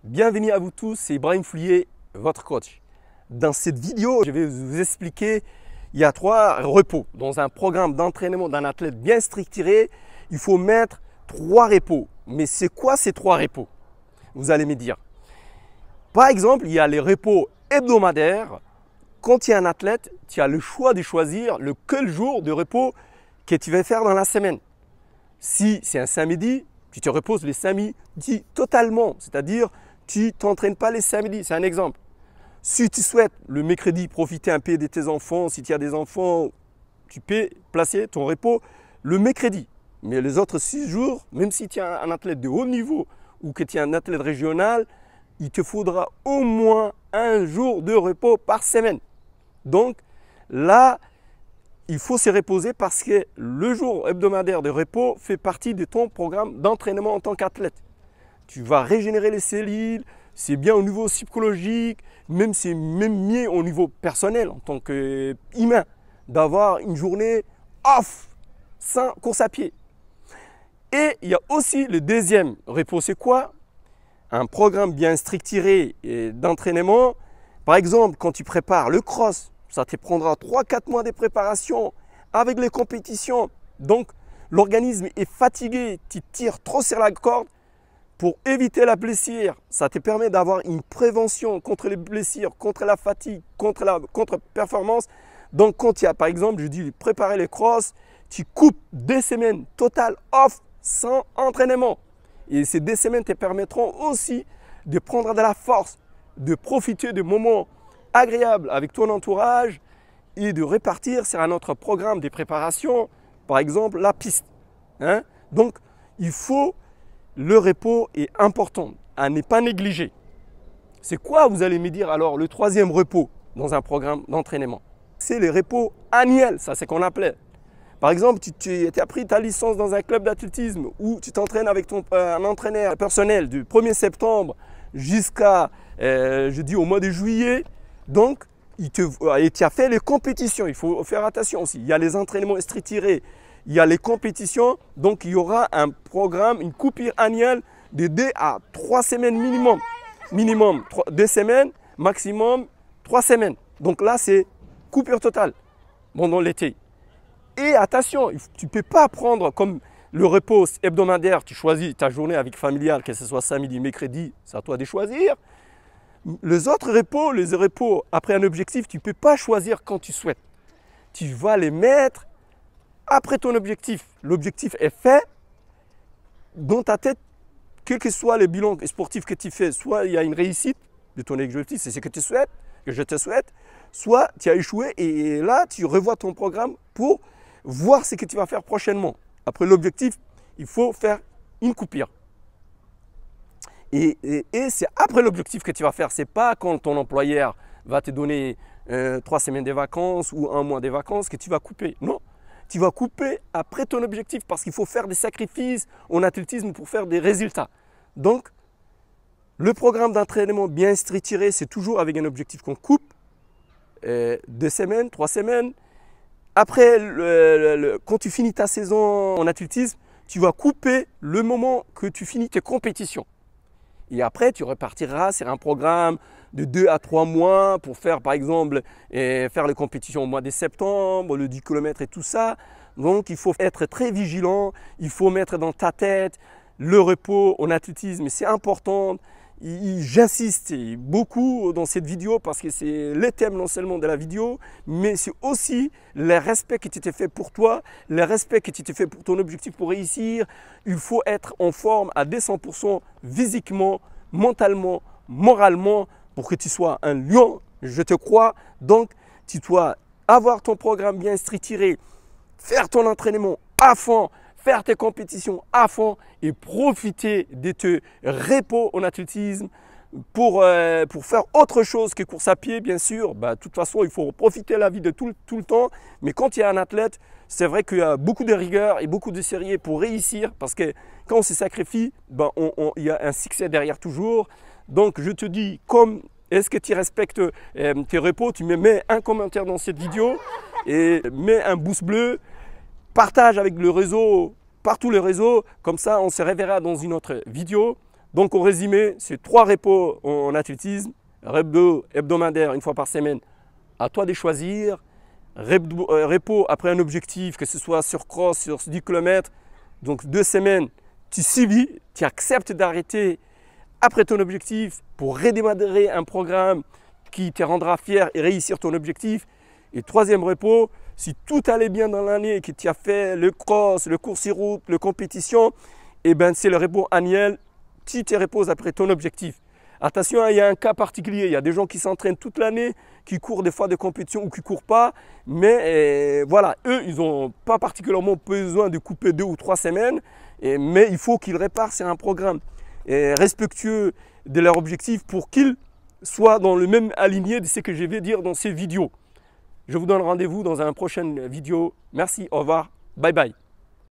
Bienvenue à vous tous, c'est Ibrahim Foulier, votre coach. Dans cette vidéo, je vais vous expliquer, il y a 3 repos. Dans un programme d'entraînement d'un athlète bien structuré, il faut mettre 3 repos. Mais c'est quoi ces 3 repos? Vous allez me dire. Par exemple, il y a les repos hebdomadaires. Quand tu es un athlète, tu as le choix de choisir quel jour de repos que tu vas faire dans la semaine. Si c'est un samedi, tu te reposes les samedis totalement, c'est-à-dire tu ne t'entraînes pas les samedis, c'est un exemple. Si tu souhaites le mercredi profiter un peu de tes enfants, si tu as des enfants, tu peux placer ton repos le mercredi. Mais les autres 6 jours, même si tu es un athlète de haut niveau ou que tu es un athlète régional, il te faudra au moins un jour de repos par semaine. Donc là, il faut se reposer parce que le jour hebdomadaire de repos fait partie de ton programme d'entraînement en tant qu'athlète. Tu vas régénérer les cellules, c'est bien au niveau psychologique, c'est même mieux au niveau personnel en tant qu'humain d'avoir une journée off, sans course à pied. Et il y a aussi le deuxième repos, c'est quoi? Un programme bien structuré d'entraînement. Par exemple, quand tu prépares le cross, ça te prendra 3-4 mois de préparation avec les compétitions. Donc, l'organisme est fatigué, tu tires trop sur la corde. Pour éviter la blessure, ça te permet d'avoir une prévention contre les blessures, contre la fatigue, contre la contre-performance. Donc, quand tu as, par exemple, je dis préparer les crosses, tu coupes 2 semaines totales off sans entraînement. Et ces 2 semaines te permettront aussi de prendre de la force, de profiter de moments agréable avec ton entourage et de repartir sur un autre programme de préparation, par exemple la piste. Donc, le repos est important à ne pas négliger. C'est quoi, vous allez me dire alors, le 3e repos dans un programme d'entraînement? C'est le repos annuel, ça c'est qu'on appelait. Par exemple, tu as pris ta licence dans un club d'athlétisme où tu t'entraînes avec un entraîneur personnel du 1er septembre jusqu'à, au mois de juillet. Donc, tu as fait les compétitions, il faut faire attention aussi. Il y a les entraînements structurés, il y a les compétitions. Donc, il y aura un programme, une coupure annuelle de 2 à 3 semaines minimum. Minimum 2 semaines, maximum 3 semaines. Donc là, c'est coupure totale pendant l'été. Et attention, tu ne peux pas prendre comme le repos hebdomadaire, tu choisis ta journée avec familiale, que ce soit samedi, mercredi, c'est à toi de choisir. Les autres repos, les repos après un objectif, tu ne peux pas choisir quand tu souhaites. Tu vas les mettre après ton objectif. L'objectif est fait dans ta tête, quel que soit le bilan sportif que tu fais. Soit il y a une réussite de ton objectif, c'est ce que tu souhaites, que je te souhaite. Soit tu as échoué et là, tu revois ton programme pour voir ce que tu vas faire prochainement. Après l'objectif, il faut faire une coupure. Et c'est après l'objectif que tu vas faire. Ce n'est pas quand ton employeur va te donner 3 semaines de vacances ou 1 mois de vacances que tu vas couper. Non, tu vas couper après ton objectif parce qu'il faut faire des sacrifices en athlétisme pour faire des résultats. Donc, le programme d'entraînement bien structuré, c'est toujours avec un objectif qu'on coupe. 2 semaines, 3 semaines. Après, quand tu finis ta saison en athlétisme, tu vas couper le moment que tu finis tes compétitions. Et après, tu repartiras sur un programme de 2 à 3 mois pour faire, par exemple, faire les compétitions au mois de septembre, le 10 km et tout ça. Donc, il faut être très vigilant. Il faut mettre dans ta tête le repos en athlétisme. C'est important. J'insiste beaucoup dans cette vidéo parce que c'est le thème non seulement de la vidéo, mais c'est aussi le respect que tu t'es fait pour toi, le respect que tu t'es fait pour ton objectif pour réussir. Il faut être en forme à 200% physiquement, mentalement, moralement pour que tu sois un lion, je te crois. Donc, tu dois avoir ton programme bien structuré, faire ton entraînement à fond, faire tes compétitions à fond et profiter de tes repos en athlétisme pour faire autre chose que course à pied, bien sûr. De toute façon, il faut profiter de la vie de tout le temps. Mais quand il y a un athlète, c'est vrai qu'il y a beaucoup de rigueur et beaucoup de sérieux pour réussir parce que quand on se sacrifie, il y a un succès derrière toujours. Donc, je te dis, est-ce que tu respectes tes repos? Tu me mets un commentaire dans cette vidéo et mets un pouce bleu. Partage avec le réseau, partout les réseaux, comme ça on se reverra dans une autre vidéo. Donc, au résumé, c'est 3 repos en athlétisme. Repos hebdomadaire, une fois par semaine. À toi de choisir. Repos après un objectif, que ce soit sur cross, sur 10 km. Donc 2 semaines, tu subis, tu acceptes d'arrêter après ton objectif pour redémarrer un programme qui te rendra fier et réussir ton objectif. Et 3e repos, si tout allait bien dans l'année et que tu as fait le cross, le course sur route, le compétition, et ben c'est le repos annuel, tu te reposes après ton objectif. Attention, il y a un cas particulier, il y a des gens qui s'entraînent toute l'année, qui courent des fois de compétition ou qui ne courent pas, mais voilà, eux, ils n'ont pas particulièrement besoin de couper 2 ou 3 semaines, mais il faut qu'ils réparent sur un programme respectueux de leur objectif pour qu'ils soient dans le même aligné de ce que je vais dire dans ces vidéos. Je vous donne rendez-vous dans une prochaine vidéo. Merci, au revoir, bye bye.